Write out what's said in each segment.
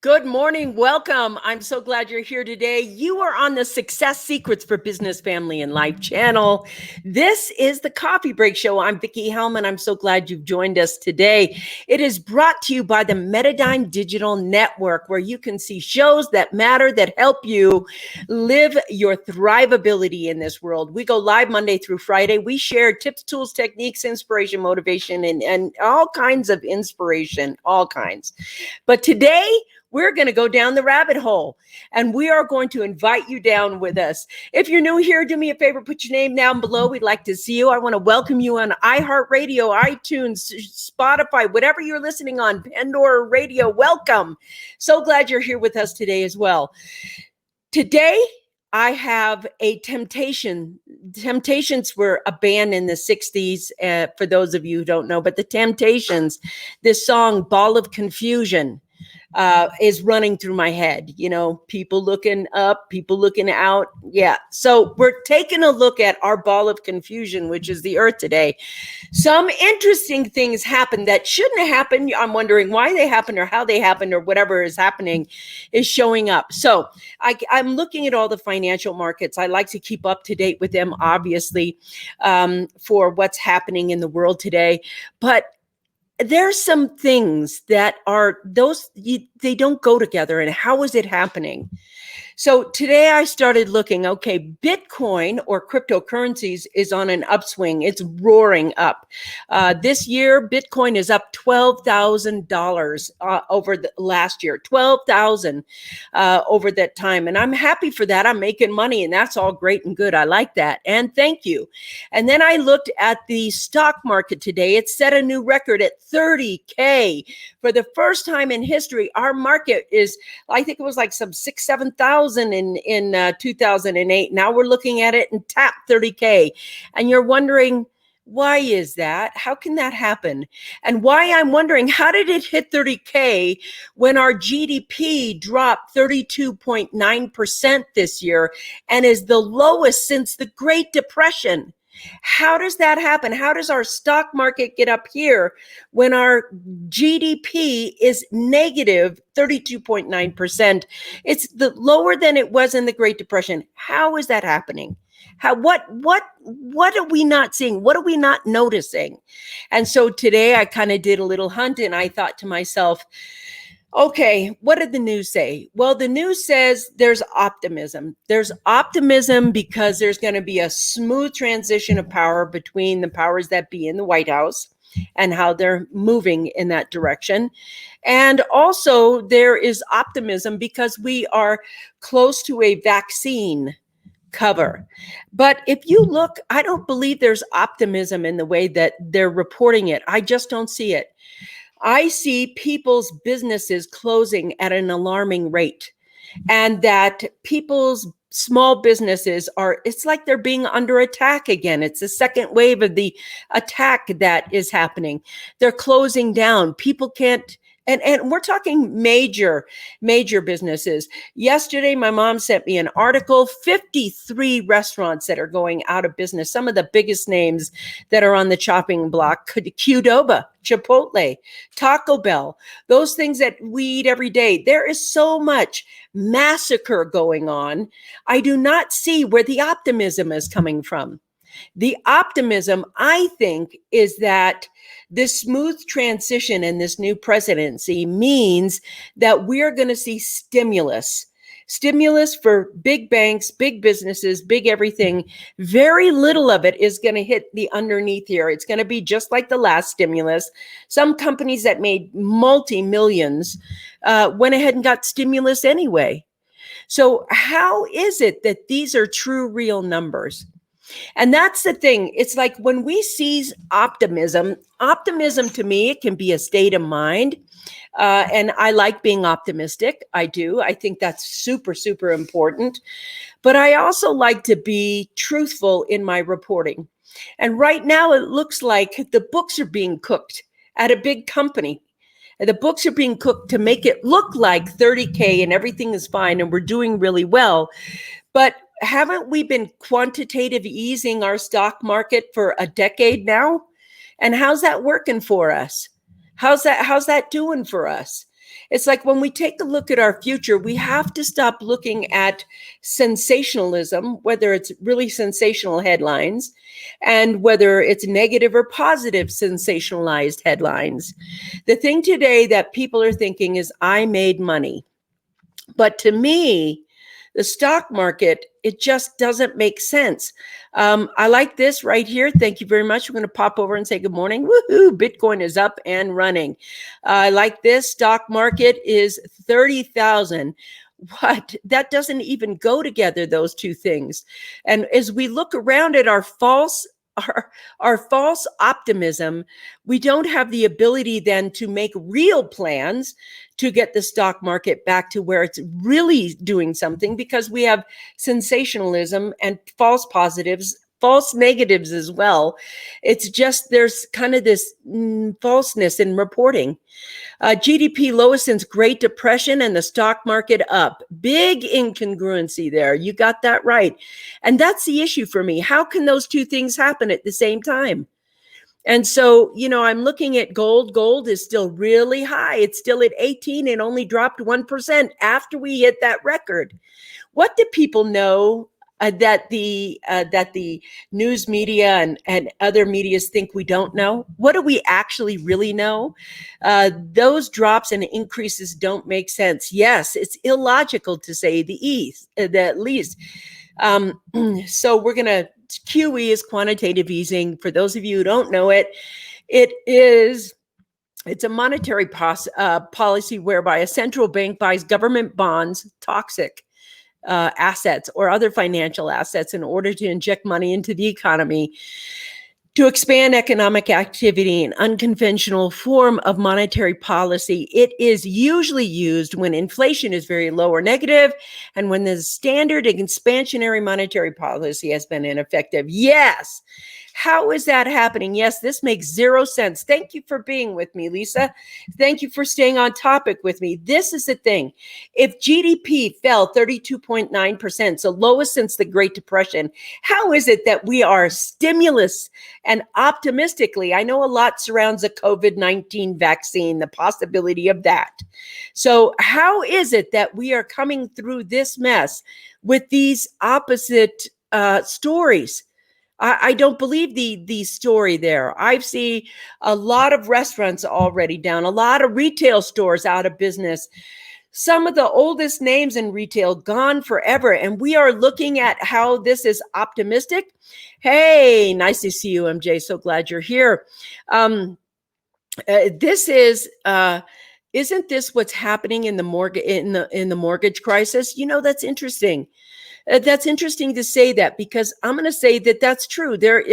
Good morning. Welcome. I'm so glad you're here today. You are on the Success Secrets for Business, Family, and Life channel. This is the Coffee Break Show. I'm Vickie Helm, and I'm so glad you've joined us today. It is brought to you by the Metadime Digital Network, where you can see shows that matter, that help you live your thrivability in this world. We go live Monday through Friday. We share tips, tools, techniques, inspiration, motivation, and all kinds of inspiration, all kinds. But today, we're going to go down the rabbit hole, and we are going to invite you down with us. If you're new here, do me a favor, put your name down below. We'd like to see you. I want to welcome you on iHeartRadio, iTunes, Spotify, whatever you're listening on, Pandora Radio. Welcome. So glad you're here with us today as well. Today, I have a Temptation. Temptations were a band in the 60s, for those of you who don't know, but the Temptations, this song, Ball of Confusion, is running through my head. You know, people looking up, people looking out. Yeah. So we're taking a look at our ball of confusion, which is the earth today. Some interesting things happen that shouldn't have happened. I'm wondering why they happened or how they happened or whatever is happening is showing up. So I'm looking at all the financial markets. I like to keep up to date with them, obviously, for what's happening in the world today. But there's some things that are they don't go together. And how is it happening? So today I started looking, okay, Bitcoin or cryptocurrencies is on an upswing. It's roaring up. This year, Bitcoin is up $12,000 over the last year, $12,000 over that time. And I'm happy for that. I'm making money, and that's all great and good. I like that. And thank you. And then I looked at the stock market today. It set a new record at 30K. For the first time in history, our market is, I think it was like some 7,000 in 2008. Now we're looking at it and tap 30K. And you're wondering, why is that? How can that happen? And why I'm wondering, how did it hit 30K when our GDP dropped 32.9% this year and is the lowest since the Great Depression? How does that happen? How does our stock market get up here when our GDP is negative 32.9%? It's the lower than it was in the Great Depression. How is that happening? What are we not seeing? What are we not noticing? And so today I kind of did a little hunt, and I thought to myself, okay, what did the news say? Well, the news says there's optimism. There's optimism because there's going to be a smooth transition of power between the powers that be in the White House and how they're moving in that direction. And also there is optimism because we are close to a vaccine cover. But if you look, I don't believe there's optimism in the way that they're reporting it. I just don't see it. I see people's businesses closing at an alarming rate, and that people's small businesses it's like they're being under attack again. It's the second wave of the attack that is happening. They're closing down. People can't, and we're talking major businesses. Yesterday, my mom sent me an article, 53 restaurants that are going out of business. Some of the biggest names that are on the chopping block: Qdoba, Chipotle, Taco Bell, those things that we eat every day. There is so much massacre going on. I do not see where the optimism is coming from. The optimism, I think, is that this smooth transition in this new presidency means that we're going to see stimulus for big banks, big businesses, big everything. Very little of it is going to hit the underneath here. It's going to be just like the last stimulus. Some companies that made multi-millions went ahead and got stimulus anyway. So how is it that these are true, real numbers? And that's the thing. It's like when we seize optimism to me, it can be a state of mind. And I like being optimistic. I do. I think that's super, super important. But I also like to be truthful in my reporting. And right now it looks like the books are being cooked at a big company. The books are being cooked to make it look like 30K and everything is fine and we're doing really well. But haven't we been quantitative easing our stock market for a decade now? And how's that working for us? How's that doing for us? It's like when we take a look at our future, we have to stop looking at sensationalism, whether it's really sensational headlines and whether it's negative or positive sensationalized headlines. The thing today that people are thinking is, I made money. But to me, the stock market, it just doesn't make sense. I like this right here. Thank you very much. We're going to pop over and say good morning. Woohoo! Bitcoin is up and running. I like this. Stock market is 30,000. What? That doesn't even go together, those two things. And as we look around at our false optimism, we don't have the ability then to make real plans to get the stock market back to where it's really doing something, because we have sensationalism and false positives, false negatives as well. It's just there's kind of this falseness in reporting. GDP lowest since Great Depression and the stock market up. Big incongruency there. You got that right. And that's the issue for me. How can those two things happen at the same time? And so, I'm looking at gold. Gold is still really high. It's still at 18 and only dropped 1% after we hit that record. What do people know that the news media and other medias think we don't know? What do we actually really know? Those drops and increases don't make sense. Yes, it's illogical to say the least. So we're going to, QE is quantitative easing. For those of you who don't know it, it's a monetary policy whereby a central bank buys government bonds, toxic assets or other financial assets, in order to inject money into the economy to expand economic activity. An unconventional form of monetary policy. It is usually used when inflation is very low or negative, and when the standard expansionary monetary policy has been ineffective. Yes. How is that happening? Yes, this makes zero sense. Thank you for being with me, Lisa. Thank you for staying on topic with me. This is the thing. If GDP fell 32.9%, so lowest since the Great Depression, how is it that we are stimulus and optimistically? I know a lot surrounds the COVID-19 vaccine, the possibility of that. So how is it that we are coming through this mess with these opposite stories? I don't believe the story there. I've seen a lot of restaurants already down, a lot of retail stores out of business. Some of the oldest names in retail gone forever. And we are looking at how this is optimistic. Hey, nice to see you, MJ. So glad you're here. This is isn't this what's happening in the mortgage crisis? That's interesting. That's interesting to say that, because I'm going to say that that's true. There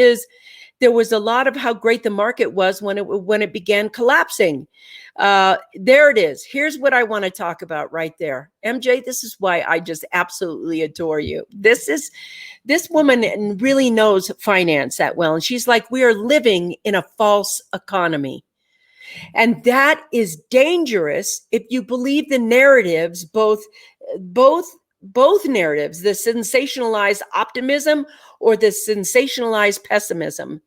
was a lot of how great the market was when it began collapsing. There it is. Here's what I want to talk about right there. MJ, this is why I just absolutely adore you. This woman really knows finance that well. And she's like, we are living in a false economy. And that is dangerous if you believe the narratives, both narratives, the sensationalized optimism or the sensationalized pessimism.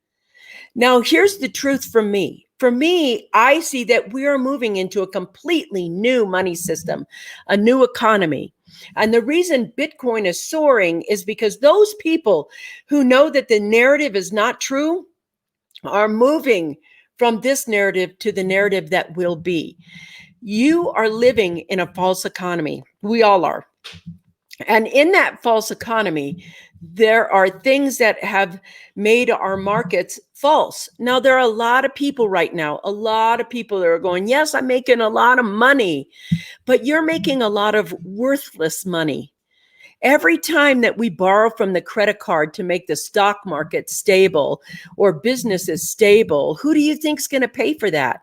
Now, here's the truth from me. For me, I see that we are moving into a completely new money system, a new economy. And the reason Bitcoin is soaring is because those people who know that the narrative is not true are moving from this narrative to the narrative that will be. You are living in a false economy. We all are. And in that false economy, there are things that have made our markets false. Now, there are a lot of people right now, a lot of people that are going, yes, I'm making a lot of money, but you're making a lot of worthless money. Every time that we borrow from the credit card to make the stock market stable or businesses stable, who do you think is going to pay for that?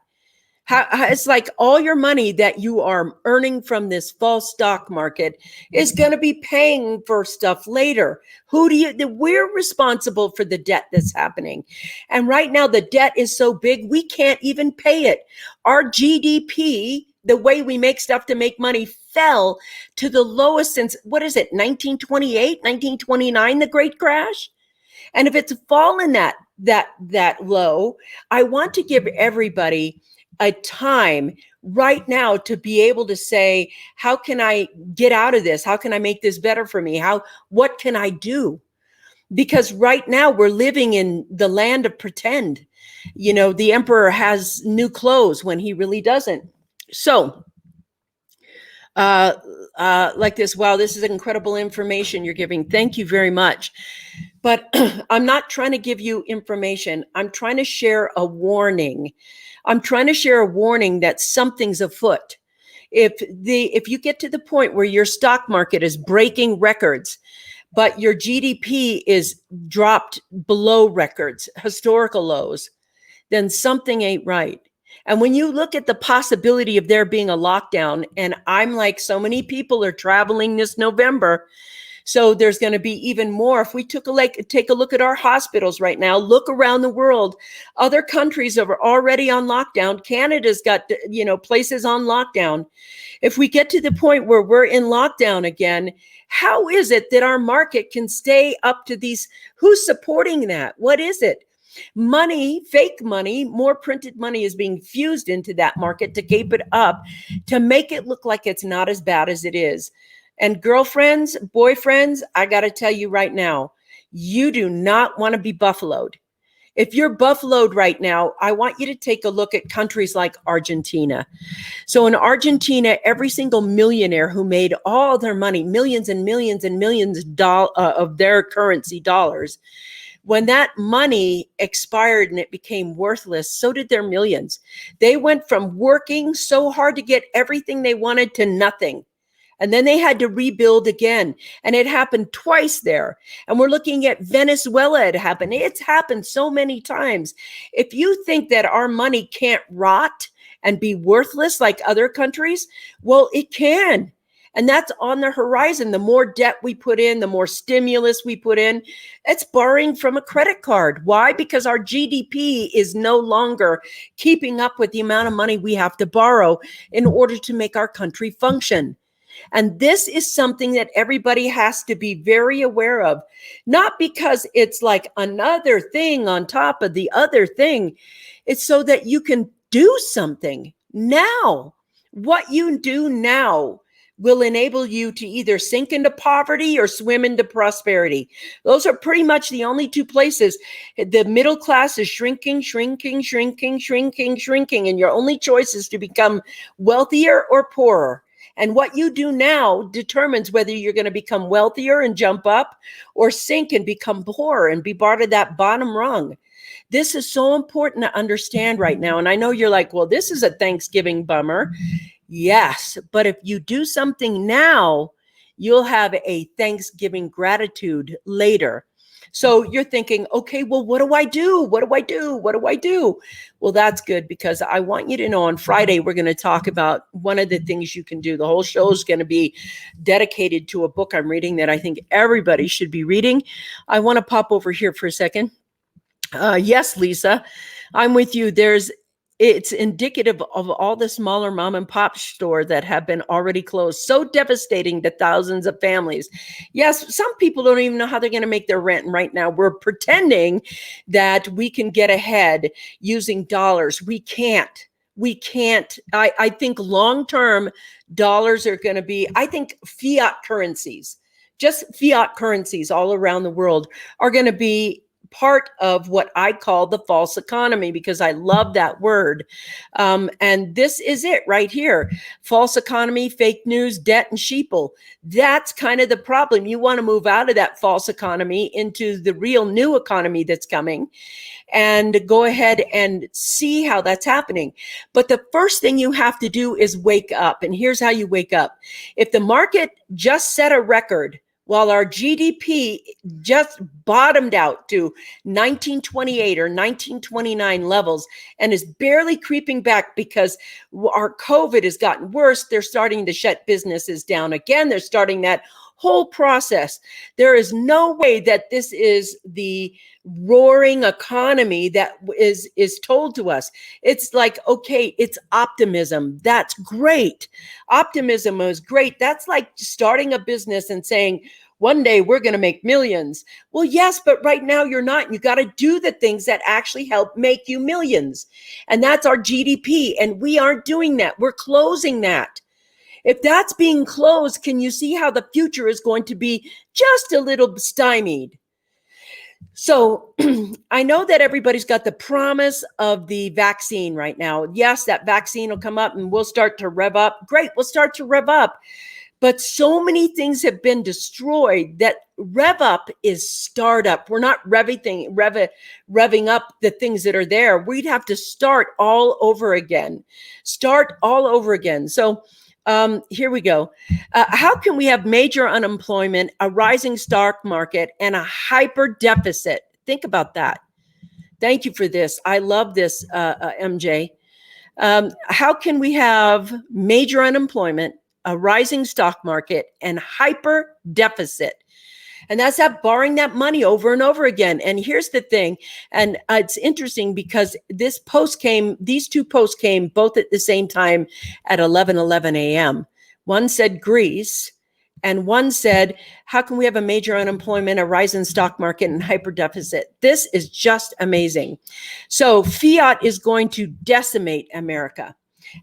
It's like all your money that you are earning from this false stock market is going to be paying for stuff later. We're responsible for the debt that's happening. And right now the debt is so big, we can't even pay it. Our GDP, the way we make stuff to make money, fell to the lowest since, 1928, 1929, the great crash? And if it's fallen that low, I want to give everybody a time right now to be able to say, how can I get out of this? How can I make this better for me? What can I do? Because right now we're living in the land of pretend. The emperor has new clothes when he really doesn't. So, like this, wow, this is incredible information you're giving. Thank you very much. But I'm not trying to give you information. I'm trying to share a warning. I'm trying to share a warning that something's afoot. If you get to the point where your stock market is breaking records, but your GDP is dropped below records, historical lows, then something ain't right. And when you look at the possibility of there being a lockdown, and I'm like, so many people are traveling this November, so there's going to be even more. If we take a look at our hospitals right now, look around the world, other countries are already on lockdown. Canada's got, places on lockdown. If we get to the point where we're in lockdown again, how is it that our market can stay up to these? Who's supporting that? What is it? Money, fake money, more printed money is being fused into that market to keep it up, to make it look like it's not as bad as it is. And girlfriends, boyfriends, I got to tell you right now, you do not want to be buffaloed. If you're buffaloed right now, I want you to take a look at countries like Argentina. So in Argentina, every single millionaire who made all their money, millions and millions and millions of their currency dollars, when that money expired and it became worthless, so did their millions. They went from working so hard to get everything they wanted to nothing. And then they had to rebuild again. And it happened twice there. And we're looking at Venezuela. It happened. It's happened so many times. If you think that our money can't rot and be worthless like other countries, well, it can. And that's on the horizon. The more debt we put in, the more stimulus we put in, it's borrowing from a credit card. Why? Because our GDP is no longer keeping up with the amount of money we have to borrow in order to make our country function. And this is something that everybody has to be very aware of, not because it's like another thing on top of the other thing. It's so that you can do something now. What you do now will enable you to either sink into poverty or swim into prosperity. Those are pretty much the only two places. The middle class is shrinking, shrinking, shrinking, shrinking, shrinking, and your only choice is to become wealthier or poorer. And what you do now determines whether you're going to become wealthier and jump up or sink and become poor and be part of that bottom rung. This is so important to understand right now. And I know you're like, well, this is a Thanksgiving bummer. Yes, but if you do something now, you'll have a Thanksgiving gratitude later. So you're thinking, okay, well, what do I do? What do I do? What do I do? Well, that's good, because I want you to know on Friday, we're going to talk about one of the things you can do. The whole show is going to be dedicated to a book I'm reading that I think everybody should be reading. I want to pop over here for a second. Yes, Lisa, I'm with you. It's indicative of all the smaller mom and pop store that have been already closed. So devastating to thousands of families. Yes, some people don't even know how they're going to make their rent. And right now we're pretending that we can get ahead using dollars. We can't. I think long-term dollars are going to be, I think fiat currencies, just fiat currencies all around the world are going to be part of what I call the false economy, because I love that word. And this is it right here. False economy, fake news, debt, and sheeple. That's kind of the problem. You want to move out of that false economy into the real new economy that's coming, and go ahead and see how that's happening. But the first thing you have to do is wake up. And here's how you wake up. If the market just set a record while our GDP just bottomed out to 1928 or 1929 levels and is barely creeping back because our COVID has gotten worse, they're starting to shut businesses down again. They're starting that whole process. There is no way that this is the roaring economy that is told to us. It's like, okay, it's optimism. That's great. Optimism is great. That's like starting a business and saying, One day we're going to make millions. Well, yes, but right now you're not. You got to do the things that actually help make you millions. And that's our GDP. And we aren't doing that. We're closing that. If that's being closed, can you see how the future is going to be just a little stymied? So I know that everybody's got the promise of the vaccine right now. Yes, that vaccine will come up and we'll start to rev up. Great, we'll start to rev up. But so many things have been destroyed that rev up is startup. We're not revving up the things that are there. We'd have to start all over again. So here we go. How can we have major unemployment, a rising stock market, and a hyper deficit? Think about that. Thank you for this. I love this, MJ. How can we have major unemployment, a rising stock market, and hyper deficit? And that's that borrowing that money over and over again. And here's the thing. And it's interesting because these two posts came both at the same time at 11:11 a.m. One said Greece, and one said, how can we have a major unemployment, a rising stock market, and hyper deficit? This is just amazing. So fiat is going to decimate America.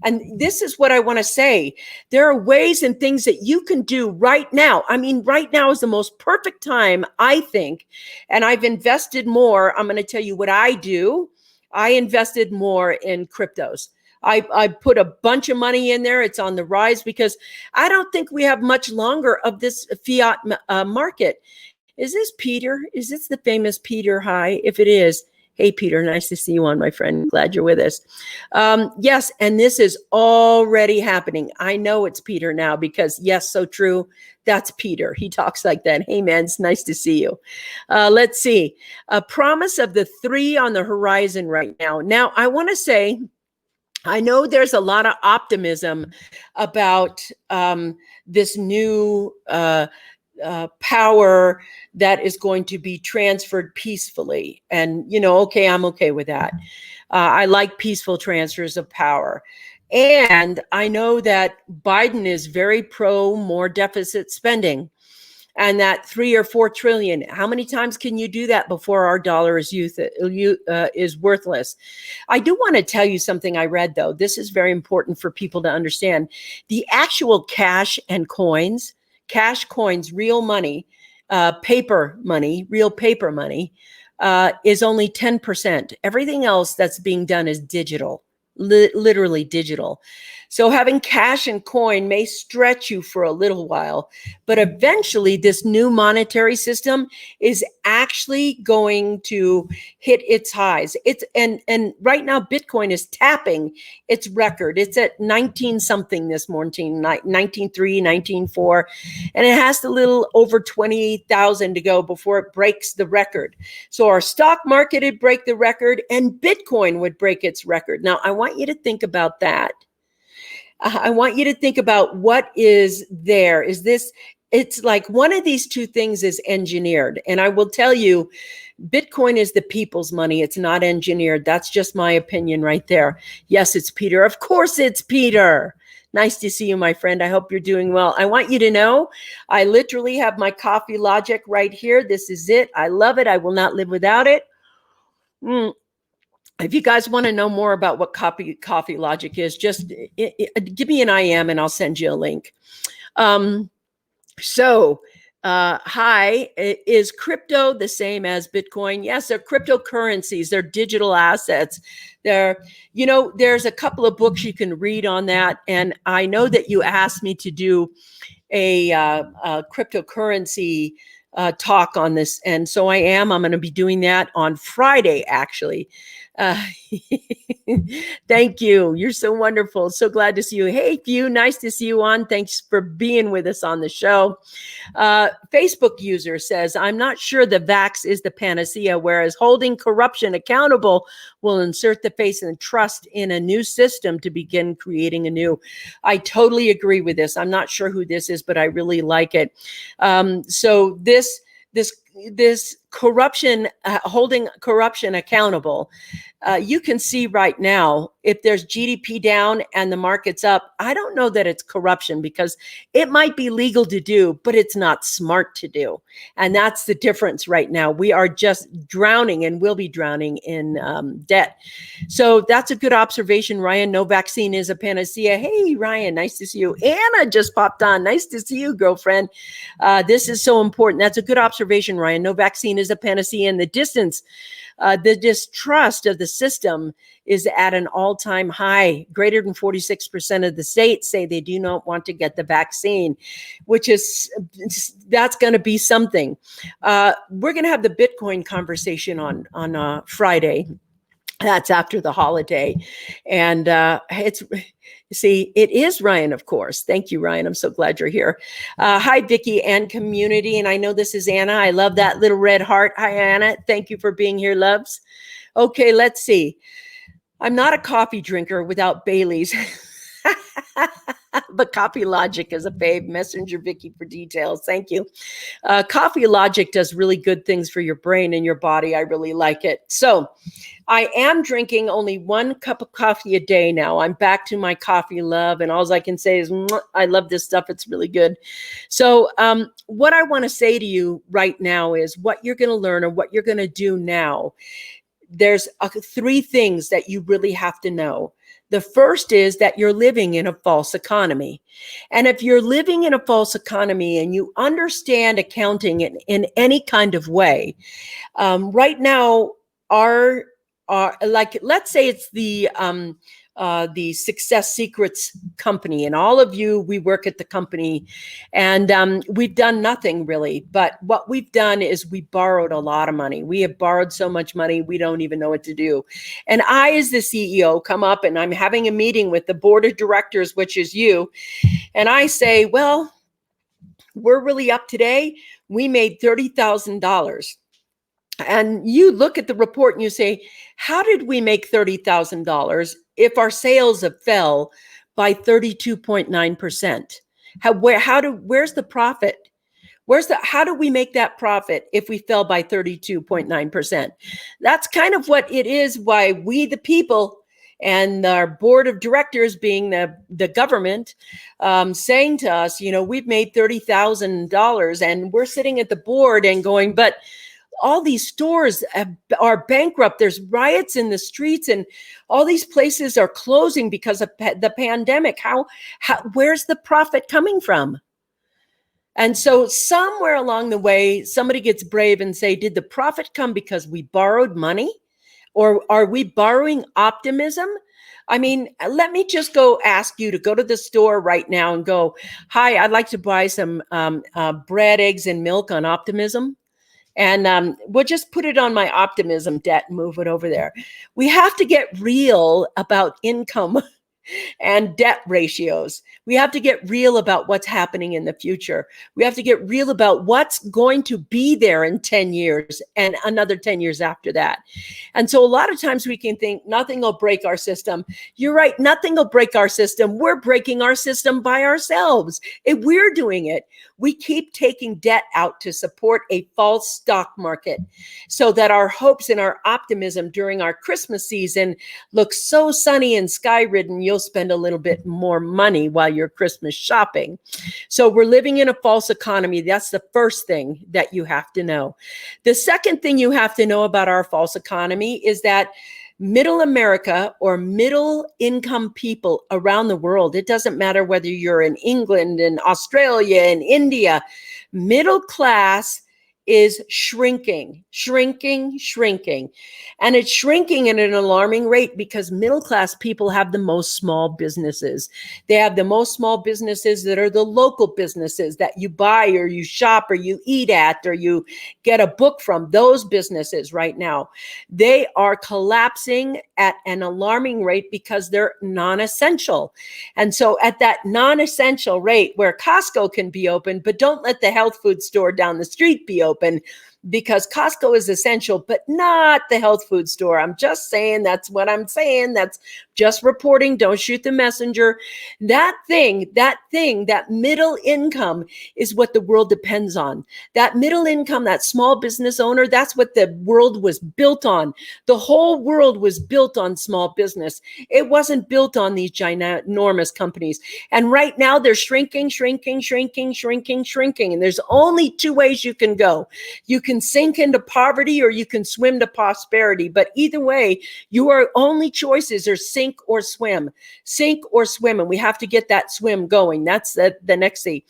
And this is what I want to say. There are ways and things that you can do right now. I mean, right now is the most perfect time, I think. And I've invested more. I'm going to tell you what I do. I invested more in cryptos. I put a bunch of money in there. It's on the rise because I don't think we have much longer of this fiat market. Is this Peter? Is this the famous Peter? Hi, if it is. Hey, Peter, nice to see you on, my friend. Glad you're with us. Yes, and this is already happening. I know it's Peter now because, yes, so true. That's Peter. He talks like that. Hey, man, it's nice to see you. Let's see. A promise of the 3 on the horizon right now. Now, I want to say, I know there's a lot of optimism about this new power that is going to be transferred peacefully. And, okay, I'm okay with that. I like peaceful transfers of power. And I know that Biden is very pro more deficit spending, and that 3 or 4 trillion. How many times can you do that before our dollar is worthless? I do want to tell you something I read, though. This is very important for people to understand. The actual cash coins, real money, paper money, real paper money, is only 10%. Everything else that's being done is digital, literally digital. So having cash and coin may stretch you for a little while, but eventually this new monetary system is actually going to hit its highs. And right now Bitcoin is tapping its record. It's at 19 something this morning, 19.3, 19.4, and it has a little over 20,000 to go before it breaks the record. So our stock market would break the record and Bitcoin would break its record. Now I want you to think about that. I want you to think about what is there. It's like one of these two things is engineered. And I will tell you, Bitcoin is the people's money. It's not engineered. That's just my opinion right there. Yes, it's Peter. Of course it's Peter. Nice to see you, my friend. I hope you're doing well. I want you to know, I literally have my coffee logic right here. This is it. I love it. I will not live without it. If you guys want to know more about what coffee logic is, just give me an IM and I'll send you a link. Hi, is crypto the same as Bitcoin? Yes, they're cryptocurrencies. They're digital assets. There's a couple of books you can read on that. And I know that you asked me to do a cryptocurrency talk on this. And so I'm going to be doing that on Friday, actually. Thank you. You're so wonderful. So glad to see you. Hey, Few, nice to see you on. Thanks for being with us on the show. Facebook user says, I'm not sure the vax is the panacea, whereas holding corruption accountable will insert the faith and trust in a new system to begin creating anew. I totally agree with this. I'm not sure who this is, but I really like it. So this corruption, holding corruption accountable. You can see right now, if there's GDP down and the market's up, I don't know that it's corruption, because it might be legal to do, but it's not smart to do. And that's the difference right now. We are just drowning and will be drowning in debt. So that's a good observation, Ryan. No vaccine is a panacea. Hey, Ryan, nice to see you. Anna just popped on. Nice to see you, girlfriend. This is so important. That's a good observation, Ryan. No vaccine is a panacea. In the distance, the distrust of the system is at an all-time high. Greater than 46% of the states say they do not want to get the vaccine, which is, that's going to be something. We're going to have the Bitcoin conversation on Friday. That's after the holiday. And it is Ryan, of course. Thank you, Ryan. I'm so glad you're here. Hi, Vickie and community. And I know this is Anna. I love that little red heart. Hi, Anna. Thank you for being here, loves. Okay, let's see. I'm not a coffee drinker without Bailey's. But Coffee Logic is a fave. Messenger Vickie for details. Thank you. Coffee Logic does really good things for your brain and your body. I really like it. So I am drinking only 1 cup of coffee a day now. I'm back to my coffee love. And all I can say is, I love this stuff. It's really good. So what I want to say to you right now is what you're going to learn or what you're going to do now. There's 3 things that you really have to know. The first is that you're living in a false economy. And if you're living in a false economy and you understand accounting in any kind of way, right now, like, let's say it's the Success Secrets company, and all of you, we work at the company, and we've done nothing really. But what we've done is we borrowed a lot of money. We have borrowed so much money, we don't even know what to do. And I, as the CEO, come up and I'm having a meeting with the board of directors, which is you. And I say, well, we're really up today. We made $30,000. And you look at the report and you say, how did we make $30,000 if our sales have fell by 32.9%? Where's the profit? How do we make that profit if we fell by 32.9%? That's kind of what it is, why we, the people, and our board of directors, being the government, saying to us, we've made $30,000, and we're sitting at the board and going, but all these stores are bankrupt. There's riots in the streets, and all these places are closing because of the pandemic. Where's the profit coming from? And so somewhere along the way, somebody gets brave and say, did the profit come because we borrowed money? Or are we borrowing optimism? I mean, let me just go ask you to go to the store right now and go, hi, I'd like to buy some bread, eggs, and milk on optimism. And we'll just put it on my optimism debt and move it over there. We have to get real about income and debt ratios. We have to get real about what's happening in the future. We have to get real about what's going to be there in 10 years and another 10 years after that. And so a lot of times we can think nothing will break our system. You're right. Nothing will break our system. We're breaking our system by ourselves. If we're doing it, we keep taking debt out to support a false stock market so that our hopes and our optimism during our Christmas season looks so sunny and sky-ridden, you'll spend a little bit more money while you're Christmas shopping. So we're living in a false economy. That's the first thing that you have to know. The second thing you have to know about our false economy is that middle America, or middle income people around the world, it doesn't matter whether you're in England and Australia and India, middle class is shrinking. And it's shrinking at an alarming rate because middle-class people have the most small businesses. They have the most small businesses that are the local businesses that you buy or you shop or you eat at or you get a book from. Those businesses right now, they are collapsing at an alarming rate because they're non-essential. And so at that non-essential rate where Costco can be open, but don't let the health food store down the street be open, because Costco is essential, but not the health food store. I'm just saying, that's what I'm saying. That's just reporting. Don't shoot the messenger. That middle income is what the world depends on. That middle income, that small business owner, that's what the world was built on. The whole world was built on small business. It wasn't built on these ginormous companies. And right now they're shrinking. And there's only two ways you can go. You can sink into poverty or you can swim to prosperity. But either way, your only choices are sink or swim. And we have to get that swim going. That's the next thing.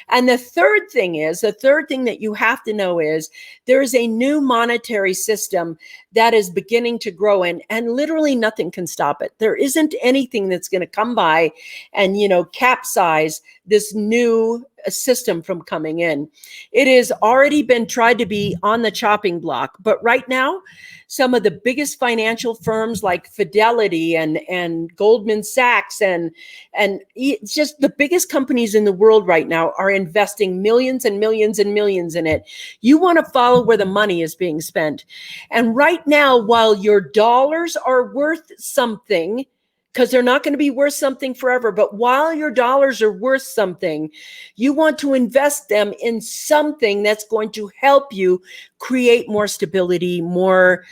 And the third thing that you have to know is there is a new monetary system that is beginning to grow, and literally nothing can stop it. There isn't anything that's going to come by and, capsize this new system from coming in. It has already been tried to be on the chopping block, but right now, some of the biggest financial firms like Fidelity and Goldman Sachs and it's just the biggest companies in the world right now are investing millions and millions and millions in it. You want to follow where the money is being spent. And right now, while your dollars are worth something, because they're not going to be worth something forever. But while your dollars are worth something, you want to invest them in something that's going to help you create more stability, more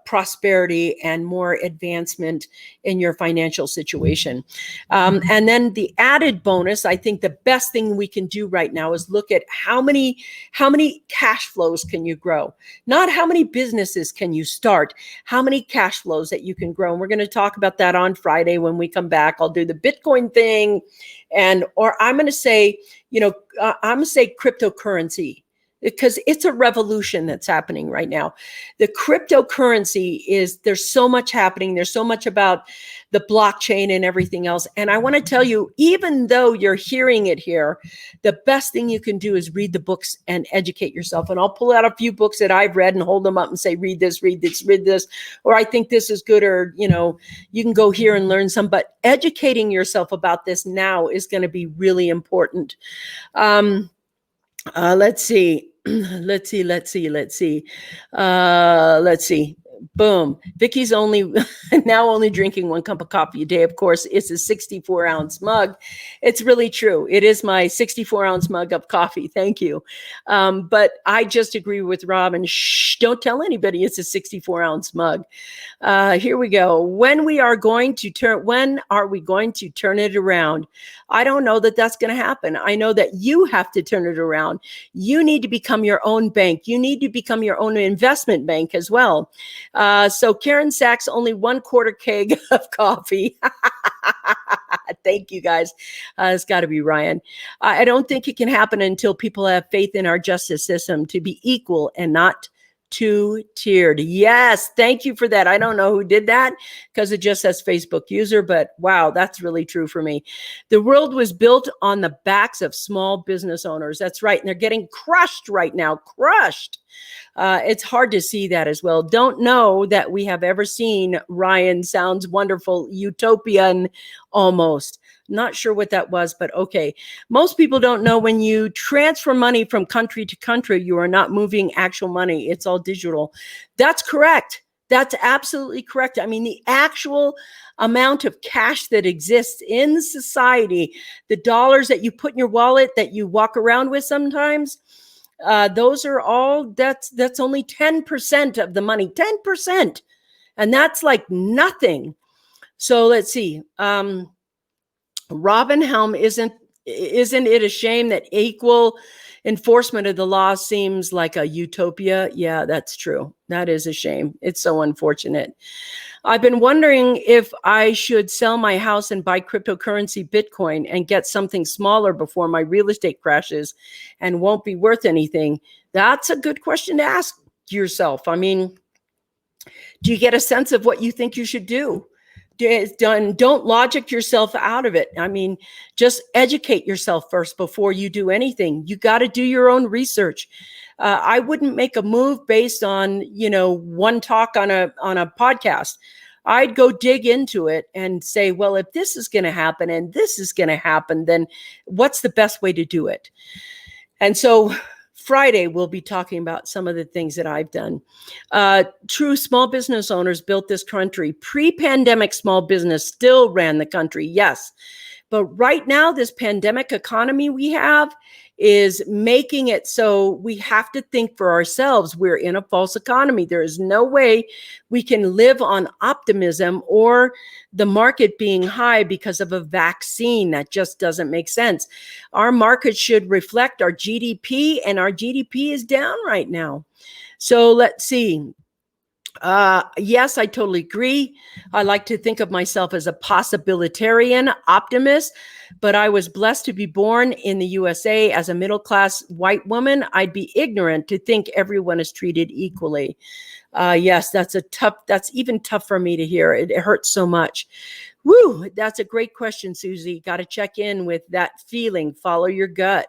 prosperity, and more advancement in your financial situation. And then the added bonus, I think the best thing we can do right now is look at how many cash flows can you grow? Not how many businesses can you start, how many cash flows that you can grow. And we're going to talk about that on Friday when we come back. I'll do the Bitcoin thing, or I'm going to say, cryptocurrency, because it's a revolution that's happening right now. The cryptocurrency there's so much happening. There's so much about the blockchain and everything else. And I want to tell you, even though you're hearing it here, the best thing you can do is read the books and educate yourself. And I'll pull out a few books that I've read and hold them up and say, read this, or I think this is good, or, you can go here and learn some, but educating yourself about this now is going to be really important. Let's see. Boom. Vickie's only drinking 1 cup of coffee a day. Of course, it's a 64-ounce mug. It's really true. It is my 64-ounce mug of coffee. Thank you. But I just agree with Robin. Shh, don't tell anybody it's a 64-ounce mug. Here we go. When are we going to turn it around? I don't know that that's going to happen. I know that you have to turn it around. You need to become your own bank. You need to become your own investment bank as well. So Karen Sachs, only 1/4 keg of coffee. Thank you, guys. It's got to be Ryan. I don't think it can happen until people have faith in our justice system to be equal and not two-tiered. Yes, thank you for that. I don't know who did that because it just says Facebook user, but wow, that's really true for me. The world was built on the backs of small business owners. That's right. And they're getting crushed right now. Crushed. It's hard to see that as well. Don't know that we have ever seen, Ryan, sounds wonderful, utopian almost. Not sure what that was, but okay. Most people don't know when you transfer money from country to country, you are not moving actual money. It's all digital. That's correct. That's absolutely correct. I mean, the actual amount of cash that exists in society, the dollars that you put in your wallet that you walk around with sometimes, those are all, that's only 10% of the money, 10%. And that's like nothing. So let's see. Robin Helm, isn't it a shame that equal enforcement of the law seems like a utopia? Yeah, that's true. That is a shame. It's so unfortunate. I've been wondering if I should sell my house and buy cryptocurrency Bitcoin and get something smaller before my real estate crashes and won't be worth anything. That's a good question to ask yourself. I mean, do you get a sense of what you think you should do? Don't logic yourself out of it. I mean, just educate yourself first before you do anything. You got to do your own research. I wouldn't make a move based on, one talk on a podcast. I'd go dig into it and say, well, if this is going to happen and this is going to happen, then what's the best way to do it? And so Friday, we'll be talking about some of the things that I've done. True small business owners built this country. Pre-pandemic small business still ran the country, yes. But right now, this pandemic economy we have is making it so we have to think for ourselves. We're in a false economy. There is no way we can live on optimism or the market being high because of a vaccine. That just doesn't make sense. Our market should reflect our GDP, and our GDP is down right now. So let's see. Yes, I totally agree. I like to think of myself as a possibilitarian optimist, but I was blessed to be born in the USA as a middle-class white woman. I'd be ignorant to think everyone is treated equally. Yes, that's even tough for me to hear. It hurts so much. Woo, that's a great question, Susie. Got to check in with that feeling. Follow your gut.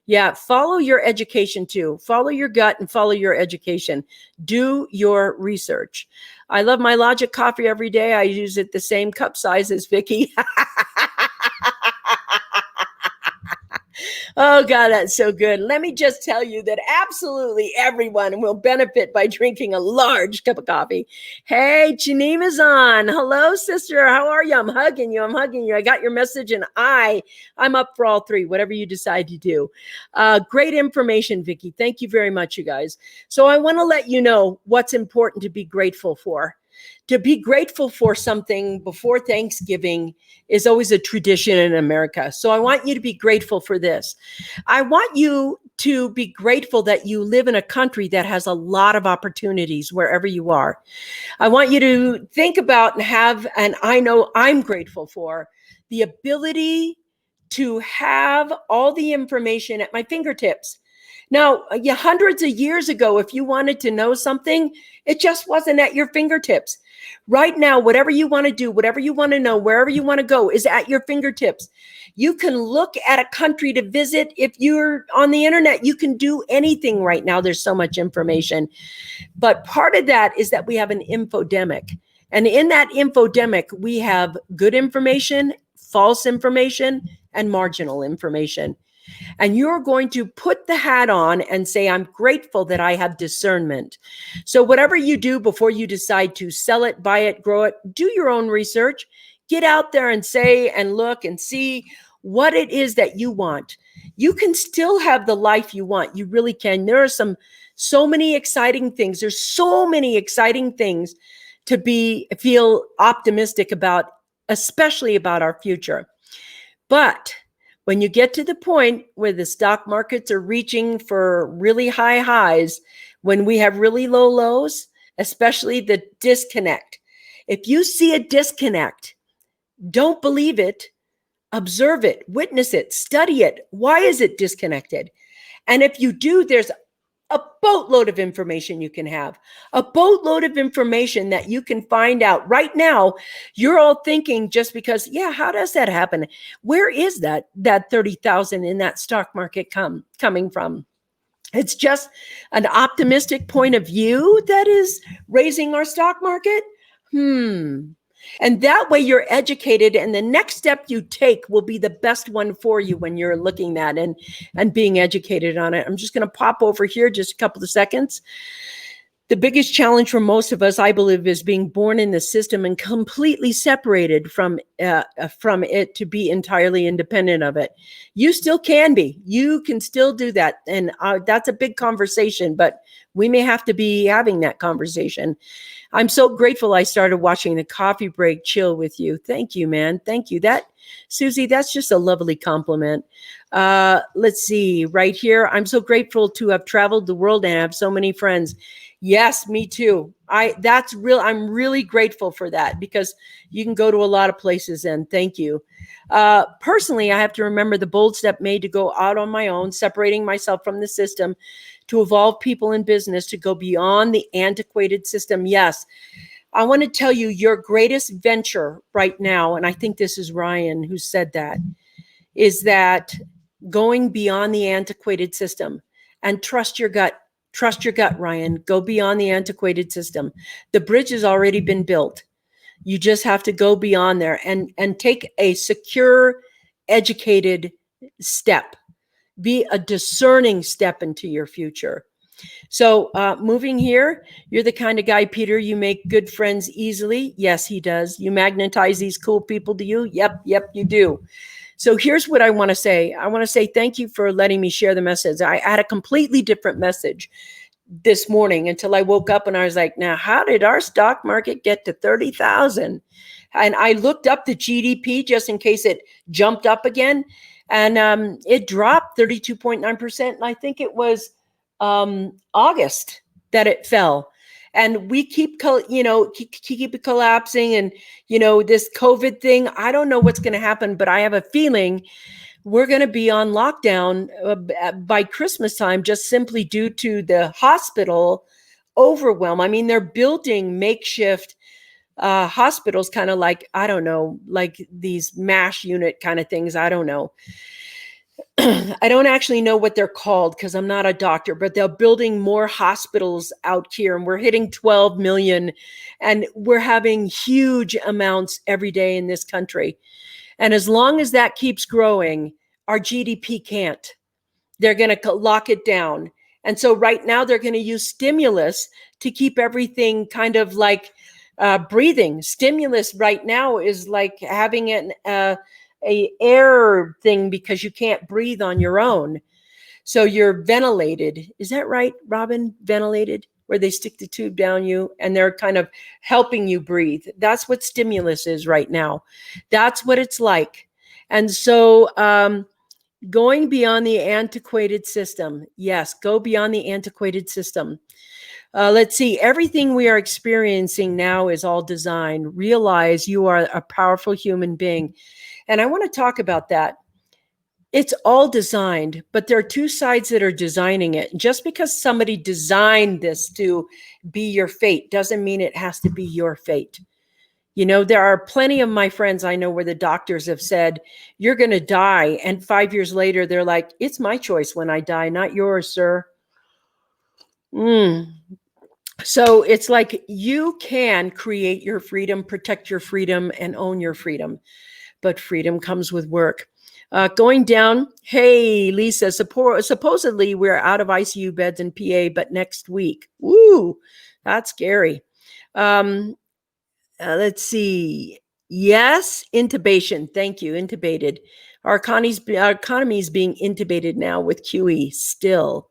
Yeah, follow your education too. Follow your gut and follow your education. Do your research. I love my Logic coffee every day. I use it the same cup size as Vickie. Oh, God, that's so good. Let me just tell you that absolutely everyone will benefit by drinking a large cup of coffee. Hey, Janima's on. Hello, sister. How are you? I'm hugging you. I got your message, and I'm up for all three, whatever you decide to do. Great information, Vickie. Thank you very much, you guys. So I want to let you know what's important to be grateful for. To be grateful for something before Thanksgiving is always a tradition in America. So I want you to be grateful for this. I want you to be grateful that you live in a country that has a lot of opportunities wherever you are. I want you to think about and I know I'm grateful for the ability to have all the information at my fingertips. Now, hundreds of years ago, if you wanted to know something, it just wasn't at your fingertips. Right now, whatever you want to do, whatever you want to know, wherever you want to go is at your fingertips. You can look at a country to visit. If you're on the internet, you can do anything right now. There's so much information. But part of that is that we have an infodemic. And in that infodemic, we have good information, false information, and marginal information. And you're going to put the hat on and say, I'm grateful that I have discernment. So whatever you do before you decide to sell it, buy it, grow it, do your own research. Get out there and say and look and see what it is that you want. You can still have the life you want. You really can. There are so many exciting things. There's so many exciting things to feel optimistic about, especially about our future. But when you get to the point where the stock markets are reaching for really high highs, when we have really low lows, especially the disconnect. If you see a disconnect, don't believe it, observe it, witness it, study it. Why is it disconnected? And if you do, there's a boatload of information you can have, a boatload of information that you can find out right now. You're all thinking just because, how does that happen? Where is that 30,000 in that stock market coming from? It's just an optimistic point of view that is raising our stock market. And that way you're educated, and the next step you take will be the best one for you when you're looking at and being educated on it. I'm just going to pop over here just a couple of seconds. The biggest challenge for most of us, I believe, is being born in the system and completely separated from it to be entirely independent of it. You still can be. You can still do that. And that's a big conversation, but we may have to be having that conversation. I'm so grateful I started watching the Coffee Break Chill with you. Thank you, man. Thank you. Susie, that's just a lovely compliment. Let's see, right here. I'm so grateful to have traveled the world and have so many friends. Yes, me too. I'm really grateful for that, because you can go to a lot of places, and thank you. Personally, I have to remember the bold step made to go out on my own, separating myself from the system, to evolve people in business, to go beyond the antiquated system. Yes. I want to tell you your greatest venture right now, and I think this is Ryan who said that, is that going beyond the antiquated system, and trust your gut. Trust your gut, Ryan. Go beyond the antiquated system. The bridge has already been built. You just have to go beyond there and take a secure, educated step. be a discerning step into your future. So moving here, you're the kind of guy, Peter, you make good friends easily. Yes, he does. You magnetize these cool people to you. Yep, you do. So here's what I want to say. I want to say thank you for letting me share the message. I had a completely different message this morning until I woke up and I was like, now, how did our stock market get to 30,000? And I looked up the GDP just in case it jumped up again. And it dropped 32.9%. And I think it was August that it fell. And we keep it collapsing. And, this COVID thing, I don't know what's going to happen, but I have a feeling we're going to be on lockdown by Christmas time, just simply due to the hospital overwhelm. I mean, they're building makeshift hospitals, kind of like, I don't know, like these MASH unit kind of things. I don't know. I don't actually know what they're called because I'm not a doctor, but they're building more hospitals out here, and we're hitting 12 million, and we're having huge amounts every day in this country. And as long as that keeps growing, our GDP can't. They're going to lock it down. And so right now they're going to use stimulus to keep everything kind of like breathing. Stimulus right now is like having a air thing because you can't breathe on your own. So you're ventilated. Is that right, Robin? Ventilated, where they stick the tube down you and they're kind of helping you breathe. That's what stimulus is right now. That's what it's like. And so going beyond the antiquated system. Yes, go beyond the antiquated system. Let's see. Everything we are experiencing now is all design. Realize you are a powerful human being. And I want to talk about that. It's all designed, but there are two sides that are designing it. Just because somebody designed this to be your fate doesn't mean it has to be your fate. There are plenty of my friends I know where the doctors have said, you're going to die. And 5 years later, they're like, it's my choice when I die, not yours, sir. So it's like you can create your freedom, protect your freedom, and own your freedom. But freedom comes with work. Going down, hey, Lisa, supposedly we're out of ICU beds in PA, but next week. Woo, that's scary. Let's see. Yes, intubation. Thank you, intubated. Our economy is being intubated now with QE still.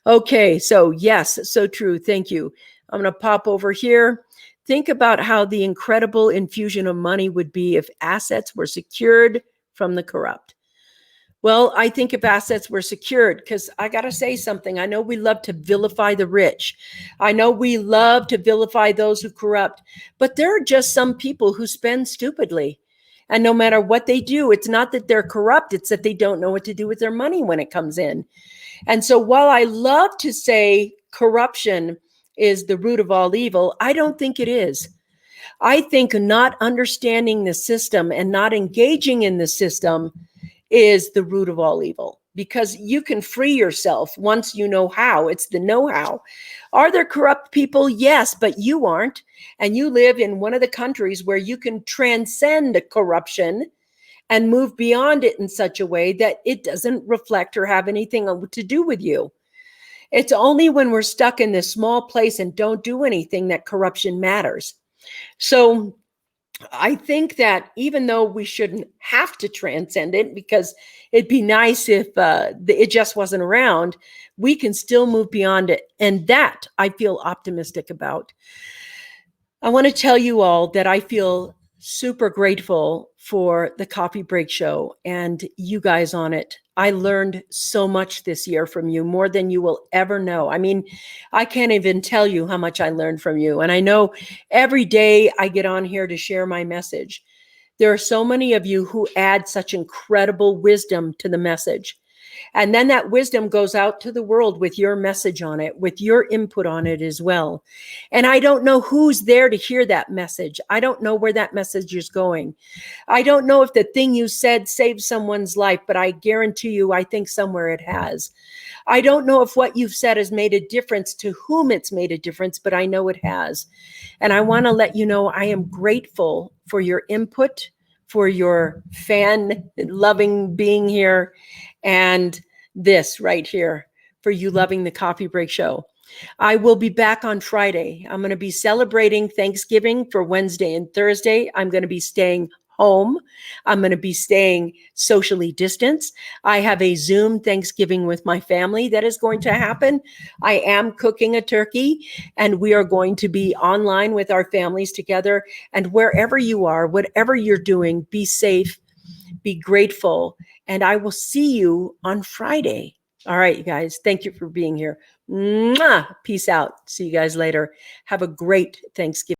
Okay, so yes, so true. Thank you. I'm going to pop over here. Think about how the incredible infusion of money would be if assets were secured from the corrupt. Well, I think if assets were secured, because I got to say something. I know we love to vilify the rich. I know we love to vilify those who corrupt, but there are just some people who spend stupidly. And no matter what they do, it's not that they're corrupt. It's that they don't know what to do with their money when it comes in. And so while I love to say corruption is the root of all evil, I don't think it is. I think not understanding the system and not engaging in the system is the root of all evil, because you can free yourself once you know how. It's the know-how. Are there corrupt people? Yes, but you aren't. And you live in one of the countries where you can transcend corruption and move beyond it in such a way that it doesn't reflect or have anything to do with you. It's only when we're stuck in this small place and don't do anything that corruption matters. So I think that even though we shouldn't have to transcend it, because it'd be nice if it just wasn't around, we can still move beyond it. And that I feel optimistic about. I want to tell you all that I feel super grateful for the Coffee Break Show and you guys on it. I learned so much this year from you, more than you will ever know. I mean, I can't even tell you how much I learned from you. And I know every day I get on here to share my message, there are so many of you who add such incredible wisdom to the message. And then that wisdom goes out to the world with your message on it, with your input on it as well. And I don't know who's there to hear that message. I don't know where that message is going. I don't know if the thing you said saved someone's life, but I guarantee you, I think somewhere it has. I don't know if what you've said has made a difference to whom it's made a difference, but I know it has. And I want to let you know I am grateful for your input, for your fan loving being here. And this right here for you loving the Coffee Break Show. I will be back on Friday. I'm going to be celebrating Thanksgiving for Wednesday and Thursday. I'm going to be staying home. I'm going to be staying socially distanced. I have a Zoom Thanksgiving with my family that is going to happen. I am cooking a turkey, and we are going to be online with our families together. And wherever you are, whatever you're doing, be safe, be grateful, and I will see you on Friday. All right, you guys, thank you for being here. Mwah! Peace out. See you guys later. Have a great Thanksgiving.